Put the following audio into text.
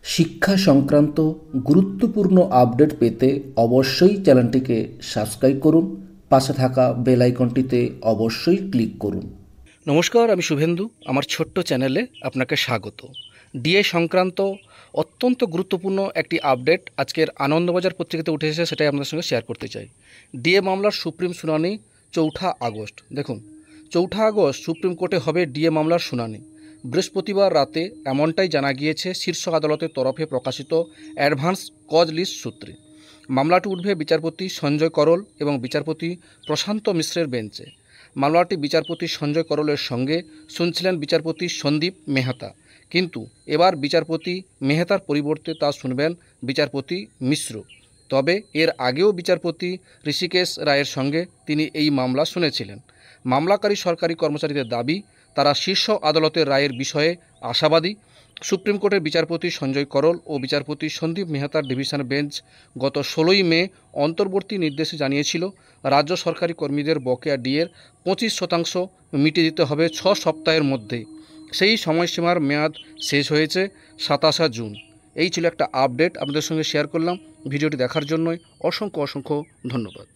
শিক্ষা সংক্রান্ত গুরুত্বপূর্ণ আপডেট পেতে অবশ্যই চ্যানেলটিকে সাবস্ক্রাইব করুন। পাশে থাকা বেল আইকনটিতে অবশ্যই ক্লিক করুন। নমস্কার, আমি শুভেন্দু। আমার ছোট্ট চ্যানেলে আপনাকে স্বাগত। ডিএ সংক্রান্ত অত্যন্ত গুরুত্বপূর্ণ একটি আপডেট আজকের আনন্দবাজার পত্রিকাতে উঠে এসেছে, সেটাই আপনাদের সঙ্গে শেয়ার করতে চাই। ডিএ মামলার সুপ্রিম শুনানি 4 আগস্ট। দেখুন, 4 আগস্ট সুপ্রিম কোর্টে হবে ডিএ মামলার শুনানি। বৃহস্পতিবার রাতে এমনটাই জানা গিয়েছে শীর্ষ আদালতের তরফে প্রকাশিত অ্যাডভান্স কজ লিস্ট সূত্রে। মামলাটি উঠবে বিচারপতি সঞ্জয় করল এবং বিচারপতি প্রশান্ত মিশ্রের বেঞ্চে। মামলাটি বিচারপতি সঞ্জয় করলের সঙ্গে শুনছিলেন বিচারপতি সন্দীপ মেহতা, কিন্তু এবার বিচারপতি মেহতার পরিবর্তে তা শুনবেন বিচারপতি মিশ্র। তবে এর আগেও বিচারপতি ঋষিকেশ রায়ের সঙ্গে তিনি এই মামলা শুনেছিলেন। মামলাকারী সরকারি কর্মচারীদের দাবি, তারা শীর্ষ আদালতের রায়ের বিষয়ে আশাবাদী। সুপ্রিম কোর্টের বিচারপতি সঞ্জয় করল ও বিচারপতি সন্দীপ মেহতার ডিভিশন বেঞ্চ গত 16ই মে অন্তর্বর্তী নির্দেশে জানিয়েছিল, রাজ্য সরকারি কর্মীদের বকেয়া ডিএর 25% মিটিয়ে দিতে হবে 6 সপ্তাহের মধ্যে। সেই সময়সীমার মেয়াদ শেষ হয়েছে 27 জুন। এই ছিল একটা আপডেট, আপনাদের সঙ্গে শেয়ার করলাম। ভিডিওটি দেখার জন্যই অসংখ্য ধন্যবাদ।